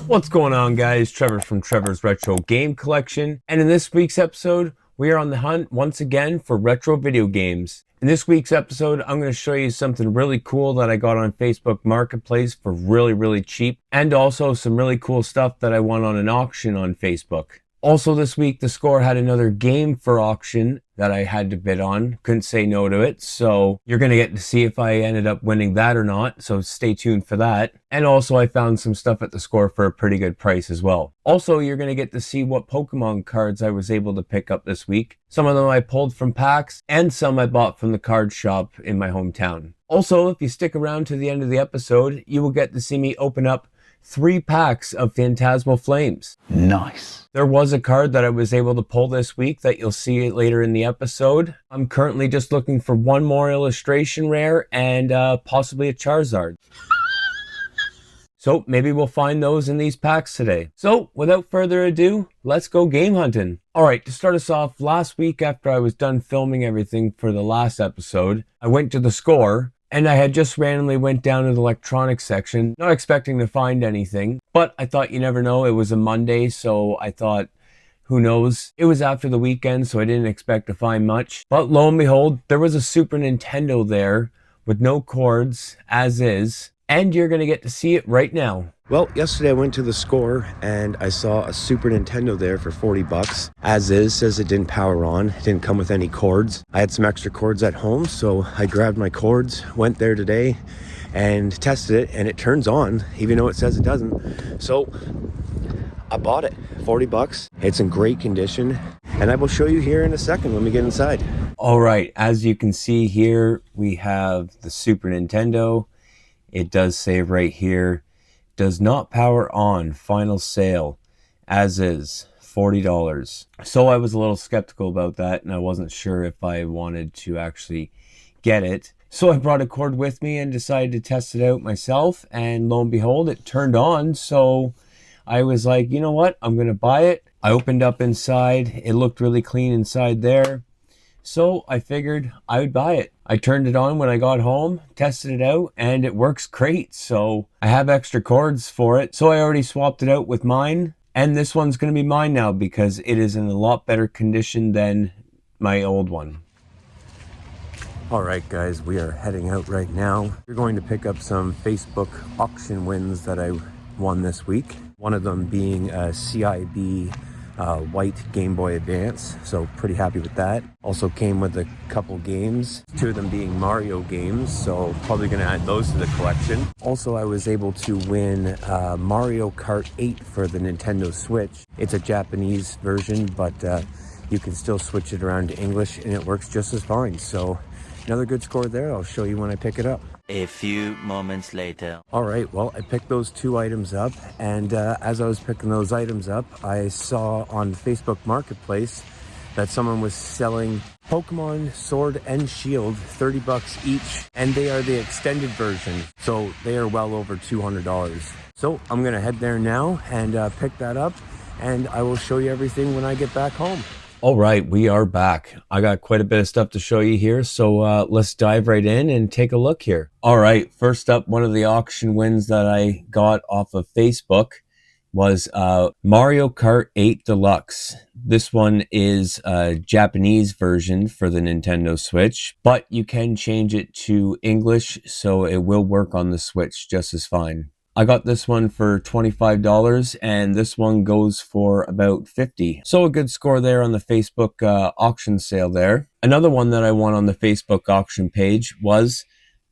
What's going on, guys? Trevor from Trevor's Retro Game Collection, and in this week's episode we are on the hunt once again for retro video games. In this week's episode I'm going to show you something really cool that I got on Facebook Marketplace for really cheap, and also some really cool stuff that I won on an auction on Facebook. Also this week, the score had another game for auction that I had to bid on. Couldn't say no to it, so you're going to get to see if I ended up winning that or not, so stay tuned for that. And also I found some stuff at the score for a pretty good price as well. Also, you're going to get to see what Pokemon cards I was able to pick up this week. Some of them I pulled from packs, and some I bought from the card shop in my hometown. Also, if you stick around to the end of the episode, you will get to see me open up 3 packs of Phantasmal Flames. Nice. There was a card that I was able to pull this week that you'll see later in the episode. I'm currently just looking for one more illustration rare and possibly a Charizard. So maybe we'll find those in these packs today. So without further ado, let's go game hunting. Alright, to start us off, last week after I was done filming everything for the last episode, I went to the score. And I had just randomly went down to the electronics section, not expecting to find anything, but I thought you never know. It was a Monday, so I thought, who knows? It was after the weekend, so I didn't expect to find much. But lo and behold, there was a Super Nintendo there with no cords, as is, and you're going to get to see it right now. Well, yesterday I went to the score and I saw a Super Nintendo there for 40 bucks. As is, says it didn't power on, it didn't come with any cords. I had some extra cords at home, so I grabbed my cords, went there today and tested it, and it turns on, even though it says it doesn't. So I bought it, 40 bucks. It's in great condition, and I will show you here in a second when we get inside. All right, as you can see here, we have the Super Nintendo. It does say right here, does not power on, final sale, as is, $40. So I was a little skeptical about that, and I wasn't sure if I wanted to actually get it. So I brought a cord with me and decided to test it out myself, and lo and behold, it turned on. So I was like, you know what, I'm going to buy it. I opened up inside. It looked really clean inside there. So I figured I would buy it. I turned it on when I got home, tested it out, and it works great. So I have extra cords for it. So I already swapped it out with mine. And this one's going to be mine now because it is in a lot better condition than my old one. All right, guys, we are heading out right now. We're going to pick up some Facebook auction wins that I won this week. One of them being a CIB white Game Boy Advance, so pretty happy with that. Also came with a couple games, 2 of them being Mario games, so probably going to add those to the collection. Also, I was able to win Mario Kart 8 for the Nintendo Switch. It's a Japanese version, but you can still switch it around to English and it works just as fine. So another good score there. I'll show you when I pick it up. A few moments later. All right, well, I picked those 2 items up, and as I was picking those items up, I saw on Facebook Marketplace that someone was selling Pokemon Sword and Shield, 30 bucks each, and they are the extended version, so they are well over $200. So I'm gonna head there now and pick that up, and I will show you everything when I get back home. All right, we are back. I got quite a bit of stuff to show you here, so let's dive right in and take a look here. All right, first up, one of the auction wins that I got off of Facebook was Mario Kart 8 Deluxe. This one is a Japanese version for the Nintendo Switch, but you can change it to English, so it will work on the Switch just as fine. I got this one for $25, and this one goes for about $50. So a good score there on the Facebook auction sale there. Another one that I won on the Facebook auction page was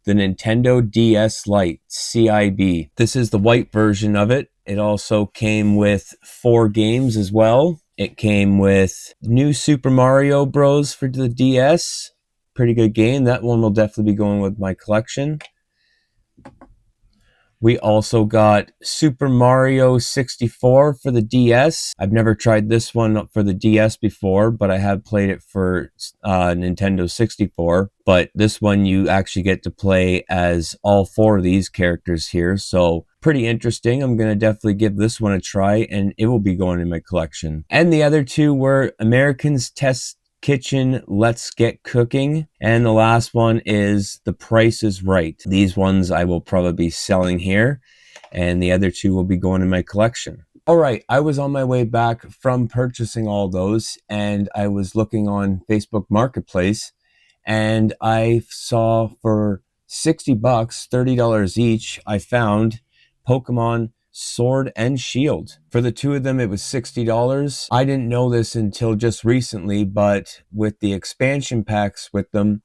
the Nintendo DS Lite CIB. This is the white version of it. It also came with 4 games as well. It came with New Super Mario Bros. For the DS. Pretty good game. That one will definitely be going with my collection. We also got Super Mario 64 for the DS. I've never tried this one for the DS before, but I have played it for Nintendo 64. But this one you actually get to play as all 4 of these characters here. So pretty interesting. I'm going to definitely give this one a try, and it will be going in my collection. And the other 2 were American's Test Kitchen Let's Get Cooking, and the last one is The Price is Right. These ones I will probably be selling here, and the other 2 will be going in my collection. All right, I was on my way back from purchasing all those, and I was looking on Facebook Marketplace, and I saw for 60 bucks, $30 each, I found Pokemon Sword and Shield. For the 2 of them, it was $60. I didn't know this until just recently, but with the expansion packs with them,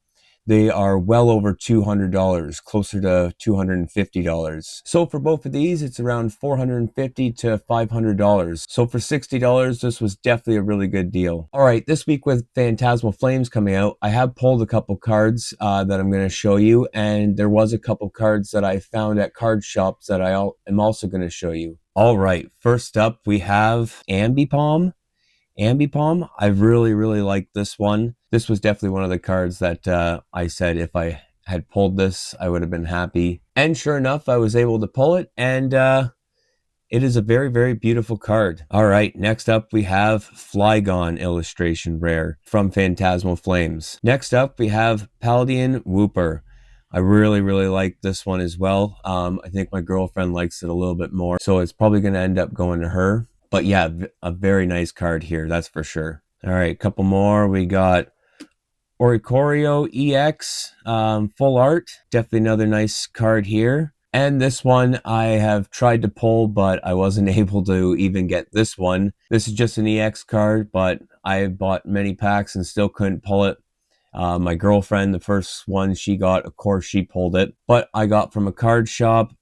they are well over $200, closer to $250. So for both of these, it's around $450 to $500. So for $60, this was definitely a really good deal. All right, this week with Phantasmal Flames coming out, I have pulled a couple cards that I'm going to show you, and there was a couple cards that I found at card shops that I am also going to show you. All right, first up we have Ambipom. I really like this one. This was definitely one of the cards that I said if I had pulled this, I would have been happy. And sure enough, I was able to pull it, and it is a very beautiful card. All right, next up we have Flygon illustration rare from Phantasmal Flames. Next up we have Paldean Wooper. I really like this one as well. I think my girlfriend likes it a little bit more, so it's probably going to end up going to her. But yeah, a very nice card here, that's for sure. All right, a couple more. We got Oricorio EX full art. Definitely another nice card here. And this one I have tried to pull, but I wasn't able to even get this one. This is just an EX card, but I bought many packs and still couldn't pull it. My girlfriend, the first one she got, of course, she pulled it. But I got from a card shop,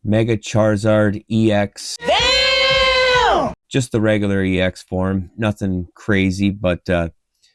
Mega Charizard EX. Just the regular EX form, nothing crazy, but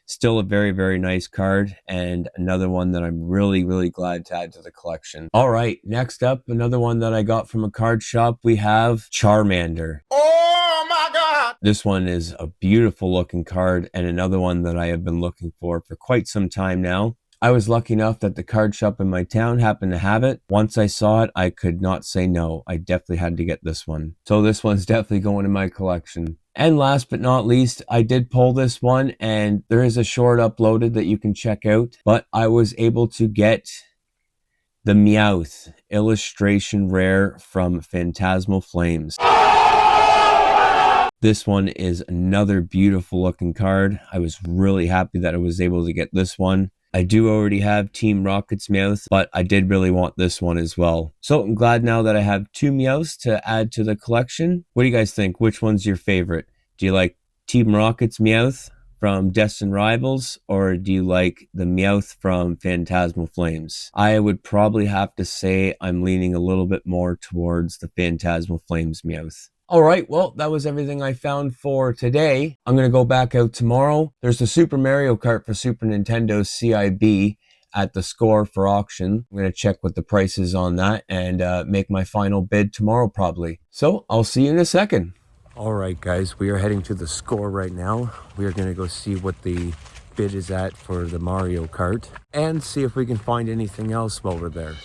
still a very nice card, and another one that I'm really glad to add to the collection. All right, next up, another one that I got from a card shop, we have Charmander. Oh my god! This one is a beautiful looking card, and another one that I have been looking for quite some time now. I was lucky enough that the card shop in my town happened to have it. Once I saw it, I could not say no. I definitely had to get this one. So this one's definitely going in my collection. And last but not least, I did pull this one, and there is a short uploaded that you can check out. But I was able to get the Meowth illustration rare from Phantasmal Flames. This one is another beautiful looking card. I was really happy that I was able to get this one. I do already have Team Rocket's Meowth, but I did really want this one as well. So I'm glad now that I have 2 Meowths to add to the collection. What do you guys think? Which one's your favorite? Do you like Team Rocket's Meowth from Destined Rivals, or do you like the Meowth from Phantasmal Flames? I would probably have to say I'm leaning a little bit more towards the Phantasmal Flames Meowth. All right, well, that was everything I found for today. I'm going to go back out tomorrow. There's the Super Mario Kart for Super Nintendo CIB at the Score for auction. I'm going to check what the price is on that and make my final bid tomorrow probably. So I'll see you in a second. All right, guys, we are heading to the Score right now. We are going to go see what the bid is at for the Mario Kart and see if we can find anything else while we're there.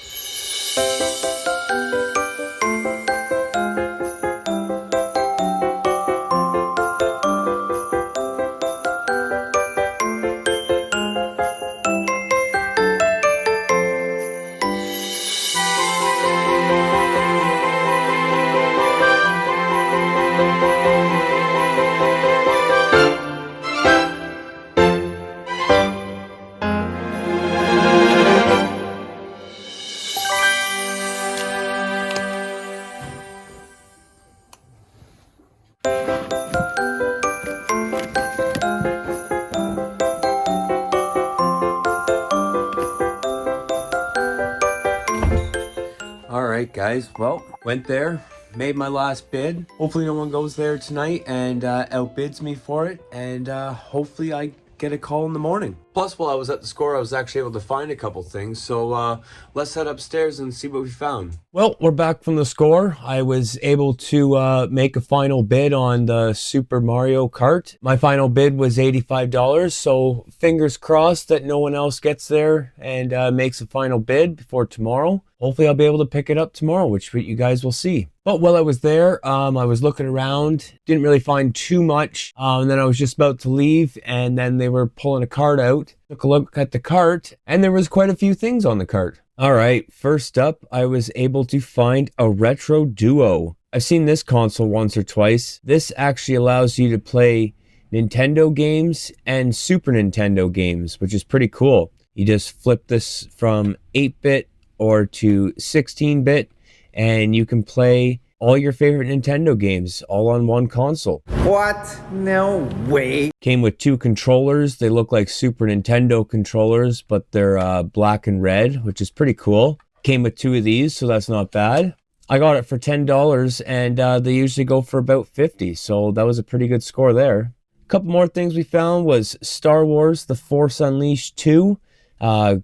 All right, guys, well, went there, made my last bid. Hopefully no one goes there tonight and outbids me for it, and hopefully I get a call in the morning. Plus, while I was at the Score, I was actually able to find a couple things, so let's head upstairs and see what we found. Well, we're back from the Score. I was able to make a final bid on the Super Mario Kart. My final bid was $85, so fingers crossed that no one else gets there and makes a final bid before tomorrow. Hopefully I'll be able to pick it up tomorrow, which you guys will see. But while I was there, I was looking around, didn't really find too much. And then I was just about to leave, and then they were pulling a cart out. Took a look at the cart, and there was quite a few things on the cart. All right, first up, I was able to find a Retro Duo. I've seen this console once or twice. This actually allows you to play Nintendo games and Super Nintendo games, which is pretty cool. You just flip this from 8-bit or to 16-bit, and you can play all your favorite Nintendo games all on one console. What? No way. Came with 2 controllers. They look like Super Nintendo controllers, but they're black and red, which is pretty cool. Came with 2 of these, so that's not bad. I got it for $10, and they usually go for about $50, so that was a pretty good score there. A couple more things we found was Star Wars The Force Unleashed 2.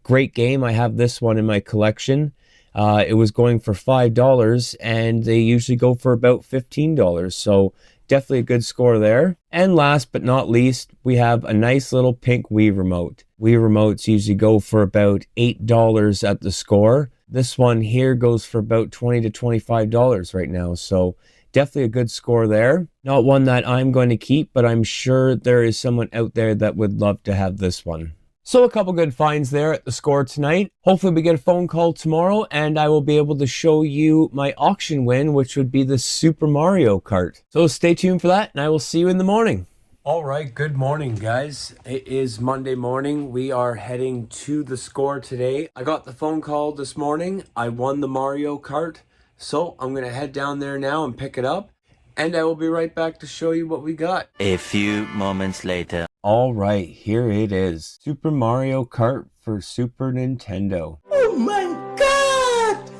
Great game. I have this one in my collection. It was going for $5, and they usually go for about $15, so definitely a good score there. And last but not least, we have a nice little pink Wii remote. Wii remotes usually go for about $8 at the score. This one here goes for about $20 to $25 right now, so definitely a good score there. Not one that I'm going to keep, but I'm sure there is someone out there that would love to have this one. So a couple good finds there at the score tonight. Hopefully we get a phone call tomorrow and I will be able to show you my auction win, which would be the Super Mario Kart. So stay tuned for that and I will see you in the morning. All right, good morning, guys. It is Monday morning. We are heading to the score today. I got the phone call this morning. I won the Mario Kart. So I'm going to head down there now and pick it up. And I will be right back to show you what we got. A few moments later. All right, here it is. Super Mario Kart for Super Nintendo. Oh my god!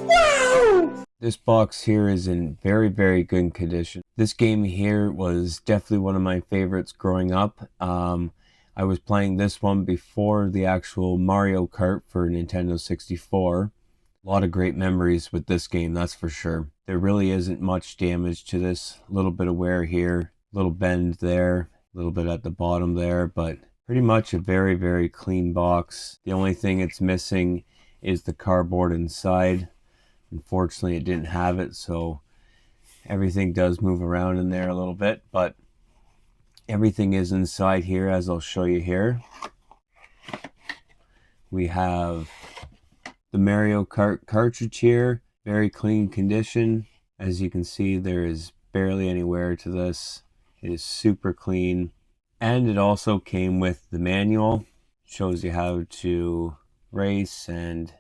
Wow! This box here is in very, very good condition. This game here was definitely one of my favorites growing up. I was playing this one before the actual Mario Kart for Nintendo 64. A lot of great memories with this game, that's for sure. There really isn't much damage to this. A little bit of wear here, little bend there, a little bit at the bottom there, but pretty much a very, very clean box. The only thing it's missing is the cardboard inside. Unfortunately, it didn't have it, so everything does move around in there a little bit, but everything is inside here, as I'll show you here. We have the Mario Kart cartridge here, very clean condition. As you can see, there is barely any wear to this. It is super clean. And it also came with the manual. Shows you how to race and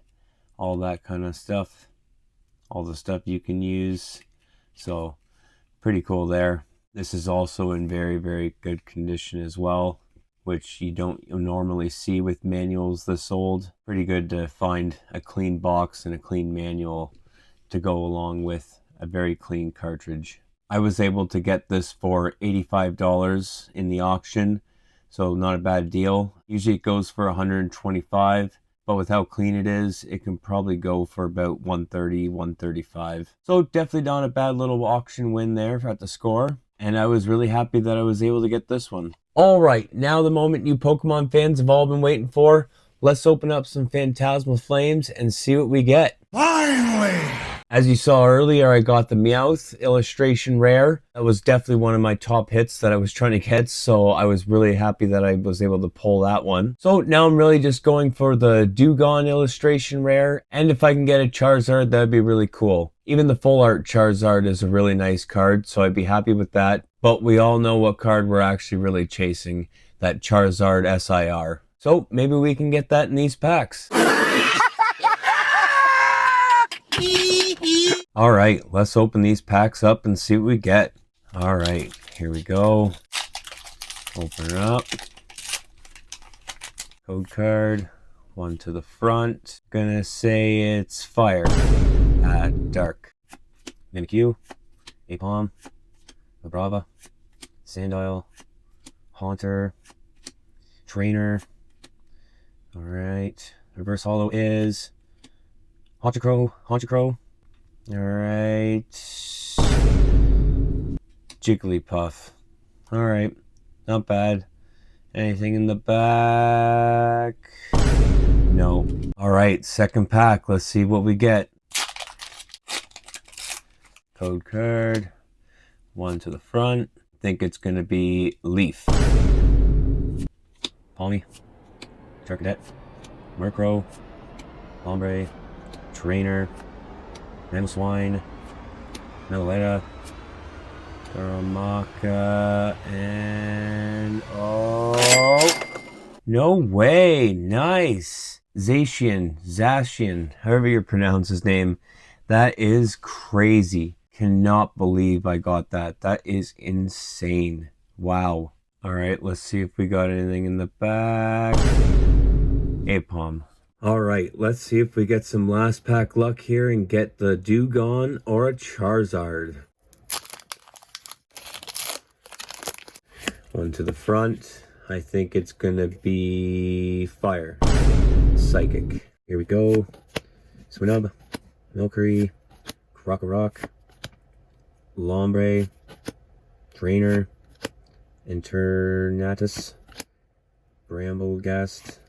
all that kind of stuff. All the stuff you can use. So pretty cool there. This is also in very, very good condition as well, which you don't normally see with manuals this old. Pretty good to find a clean box and a clean manual to go along with a very clean cartridge. I was able to get this for $85 in the auction, so not a bad deal. Usually it goes for $125, but with how clean it is, it can probably go for about $130, $135. So definitely not a bad little auction win there at the score, and I was really happy that I was able to get this one. All right, now the moment you Pokemon fans have all been waiting for. Let's open up some Phantasmal Flames and see what we get. Finally! As you saw earlier, I got the Meowth illustration rare. That was definitely one of my top hits that I was trying to get, so I was really happy that I was able to pull that one. So now I'm really just going for the Dewgong illustration rare, and if I can get a Charizard, that'd be really cool. Even the full art Charizard is a really nice card, so I'd be happy with that. But we all know what card we're actually really chasing, that Charizard SIR. So maybe we can get that in these packs. All right, let's open these packs up and see what we get. All right, here we go. Open it up. Code card, one to the front. Gonna say it's fire. Dark. Mimikyu, Apom, Vibrava, Sandile, Haunter, Trainer. All right, reverse holo is Honchkrow. All right, Jigglypuff. All right, not bad. Anything in the back? No. All right, second pack. Let's see what we get. Code card, one to the front. I think it's gonna be Leaf. Palmy, Charcadet, Murkrow, Lombre, Trainer, Swine, Melaleta, Taramaka, and oh, no way, nice. Zacian, however you pronounce his name. That is crazy. Cannot believe I got that. That is insane. Wow. All right, let's see if we got anything in the back. Apom. All right, let's see if we get some last pack luck here and get the Dewgong or a Charizard. One to the front. I think it's gonna be Fire. Psychic. Here we go. Swinub, Milcery, Krokorok, Lombre, Trainer, Eternatus, Bramblegast,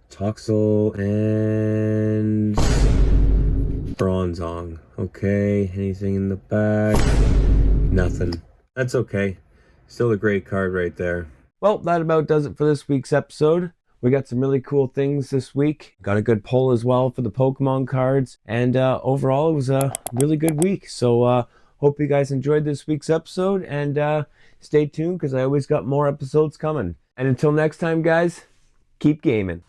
Toxel, and Bronzong. Okay, anything in the back? Nothing. That's okay. Still a great card right there. Well, that about does it for this week's episode. We got some really cool things this week. Got a good pull as well for the Pokemon cards. And overall, it was a really good week. So hope you guys enjoyed this week's episode. And stay tuned because I always got more episodes coming. And until next time, guys, keep gaming.